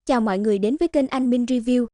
Chào mọi người đến với kênh Anh Minh Review.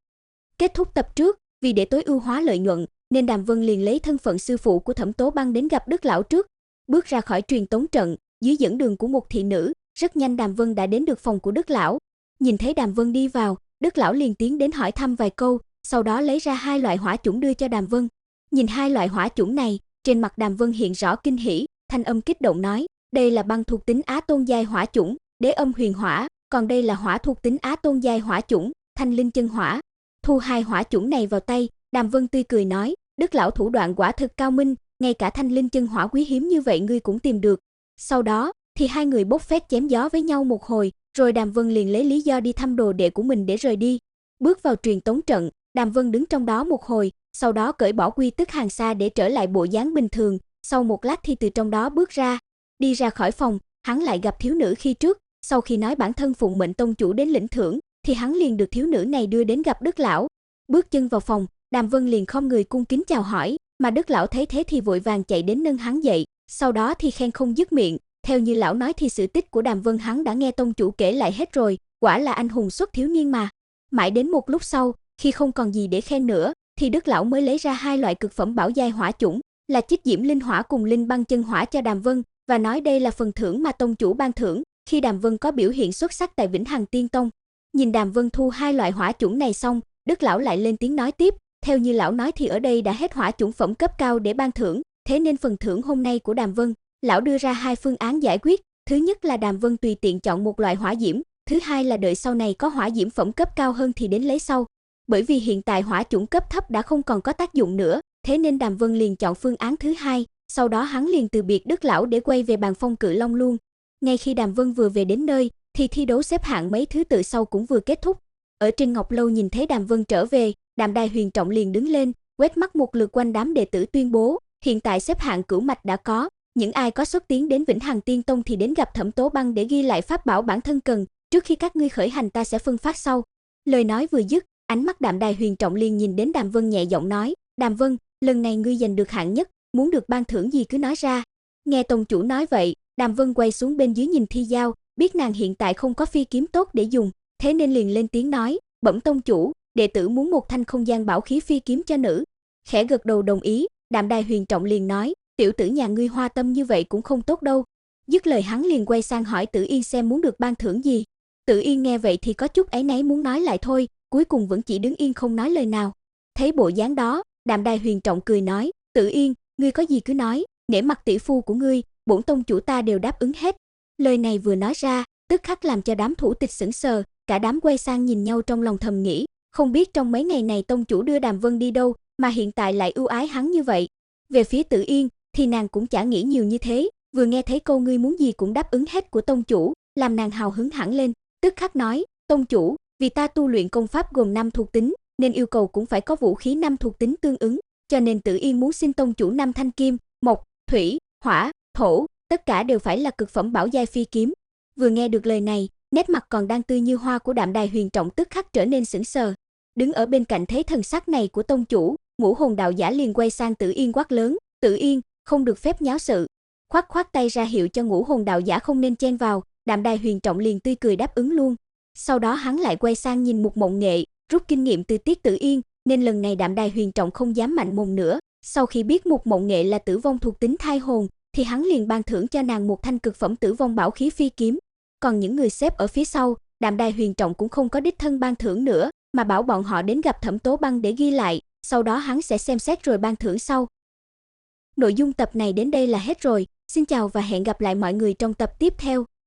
Kết thúc tập trước, vì để tối ưu hóa lợi nhuận, nên Đàm Vân liền lấy thân phận sư phụ của Thẩm Tố Băng đến gặp Đức Lão trước. Bước ra khỏi truyền tống trận, dưới dẫn đường của một thị nữ, rất nhanh Đàm Vân đã đến được phòng của Đức Lão. Nhìn thấy Đàm Vân đi vào, Đức Lão liền tiến đến hỏi thăm vài câu, sau đó lấy ra 2 loại hỏa chủng đưa cho Đàm Vân. Nhìn 2 loại hỏa chủng này, trên mặt Đàm Vân hiện rõ kinh hỉ, thanh âm kích động nói, đây là băng thuộc tính Á Tôn giai hỏa chủng, Đế Âm Huyền Hỏa, còn đây là hỏa thuộc tính Á Tôn giai hỏa chủng, Thanh Linh Chân Hỏa. Thu 2 hỏa chủng này vào tay, Đàm Vân tươi cười nói, Đức Lão thủ đoạn quả thực cao minh, ngay cả Thanh Linh Chân Hỏa quý hiếm như vậy ngươi cũng tìm được. Sau đó, thì hai người bốc phét chém gió với nhau một hồi, rồi Đàm Vân liền lấy lý do đi thăm đồ đệ của mình để rời đi. Bước vào truyền tống trận, Đàm Vân đứng trong đó một hồi, sau đó cởi bỏ quy tức hàng xa để trở lại bộ dáng bình thường, sau một lát thì từ trong đó bước ra. Đi ra khỏi phòng, hắn lại gặp thiếu nữ khi trước, sau khi nói bản thân phụng mệnh tông chủ đến lĩnh thưởng, thì hắn liền được thiếu nữ này đưa đến gặp Đức Lão. Bước chân vào phòng, Đàm Vân liền khom người cung kính chào hỏi, mà Đức Lão thấy thế thì vội vàng chạy đến nâng hắn dậy, sau đó thì khen không dứt miệng. Theo như lão nói thì sự tích của Đàm Vân hắn đã nghe tông chủ kể lại hết rồi, quả là anh hùng xuất thiếu niên mà. Mãi đến một lúc sau, khi không còn gì để khen nữa, thì Đức Lão mới lấy ra 2 loại cực phẩm bảo giai hỏa chủng, là Chích Diễm Linh Hỏa cùng Linh Băng Chân Hỏa cho Đàm Vân, và nói đây là phần thưởng mà tông chủ ban thưởng khi Đàm Vân có biểu hiện xuất sắc tại Vĩnh Hằng Tiên Tông. Nhìn Đàm Vân thu 2 loại hỏa chủng này xong, Đức Lão lại lên tiếng nói tiếp, theo như lão nói thì ở đây đã hết hỏa chủng phẩm cấp cao để ban thưởng, thế nên phần thưởng hôm nay của Đàm Vân, lão đưa ra 2 phương án giải quyết, thứ nhất là Đàm Vân tùy tiện chọn một loại hỏa diễm, thứ hai là đợi sau này có hỏa diễm phẩm cấp cao hơn thì đến lấy sau. Bởi vì hiện tại hỏa chủng cấp thấp đã không còn có tác dụng nữa, thế nên Đàm Vân liền chọn phương án thứ hai, sau đó hắn liền từ biệt Đức Lão để quay về bàn phong Cự Long luôn. Ngay khi Đàm Vân vừa về đến nơi, thì thi đấu xếp hạng mấy thứ tự sau cũng vừa kết thúc. Ở trên Ngọc Lâu nhìn thấy Đàm Vân trở về, Đàm Đài Huyền Trọng liền đứng lên, quét mắt một lượt quanh đám đệ tử tuyên bố, hiện tại xếp hạng cửu mạch đã có, những ai có xuất tiến đến Vĩnh Hằng Tiên Tông thì đến gặp Thẩm Tố Băng để ghi lại pháp bảo bản thân cần, trước khi các ngươi khởi hành ta sẽ phân phát sau. Lời nói vừa dứt, ánh mắt Đàm Đài Huyền Trọng liền nhìn đến Đàm Vân nhẹ giọng nói, Đàm Vân, lần này ngươi giành được hạng nhất, muốn được ban thưởng gì cứ nói ra. Nghe tông chủ nói vậy, Đàm Vân quay xuống bên dưới nhìn Thi Giao, biết nàng hiện tại không có phi kiếm tốt để dùng, thế nên liền lên tiếng nói, bẩm tông chủ, đệ tử muốn một thanh không gian bảo khí phi kiếm cho nữ. Khẽ gật đầu đồng ý, Đàm Đài Huyền Trọng liền nói, tiểu tử nhà ngươi hoa tâm như vậy cũng không tốt đâu. Dứt lời hắn liền quay sang hỏi Tử Yên xem muốn được ban thưởng gì. Tử Yên nghe vậy thì có chút áy náy muốn nói lại thôi, cuối cùng vẫn chỉ đứng yên không nói lời nào. Thấy bộ dáng đó, Đàm Đài Huyền Trọng cười nói, Tử Yên, ngươi có gì cứ nói, nể mặt tỷ phu của ngươi, bổn tông chủ ta đều đáp ứng hết. Lời này vừa nói ra, tức khắc làm cho đám thủ tịch sững sờ, cả đám quay sang nhìn nhau trong lòng thầm nghĩ, không biết trong mấy ngày này tông chủ đưa Đàm Vân đi đâu, mà hiện tại lại ưu ái hắn như vậy. Về phía Tử Yên, thì nàng cũng chả nghĩ nhiều như thế, vừa nghe thấy câu ngươi muốn gì cũng đáp ứng hết của tông chủ, làm nàng hào hứng hẳn lên, tức khắc nói, tông chủ, vì ta tu luyện công pháp gồm 5 thuộc tính, nên yêu cầu cũng phải có vũ khí 5 thuộc tính tương ứng, cho nên Tử Yên muốn xin tông chủ 5 thanh kim, mộc, thủy, hỏa, thổ, tất cả đều phải là cực phẩm bảo giai phi kiếm. Vừa nghe được lời này, nét mặt còn đang tươi như hoa của Đạm Đài Huyền Trọng tức khắc trở nên sững sờ. Đứng ở bên cạnh thấy thần sắc này của tông chủ, Ngũ Hồn Đạo Giả liền quay sang Tử Yên quát lớn, Tử Yên, không được phép nháo sự. Khoát khoát tay ra hiệu cho Ngũ Hồn Đạo Giả không nên chen vào, Đạm Đài Huyền Trọng liền tươi cười đáp ứng luôn. Sau đó hắn lại quay sang nhìn Mục Mộng Nghệ, rút kinh nghiệm từ Tiết Tử Yên, nên lần này Đạm Đài Huyền Trọng không dám mạnh mồm nữa. Sau khi biết Mục Mộng Nghệ là tử vong thuộc tính thai hồn, thì hắn liền ban thưởng cho nàng một thanh cực phẩm tử vong bảo khí phi kiếm. Còn những người xếp ở phía sau, Đạm Đài Huyền Trọng cũng không có đích thân ban thưởng nữa, mà bảo bọn họ đến gặp Thẩm Tố Băng để ghi lại, sau đó hắn sẽ xem xét rồi ban thưởng sau. Nội dung tập này đến đây là hết rồi, xin chào và hẹn gặp lại mọi người trong tập tiếp theo.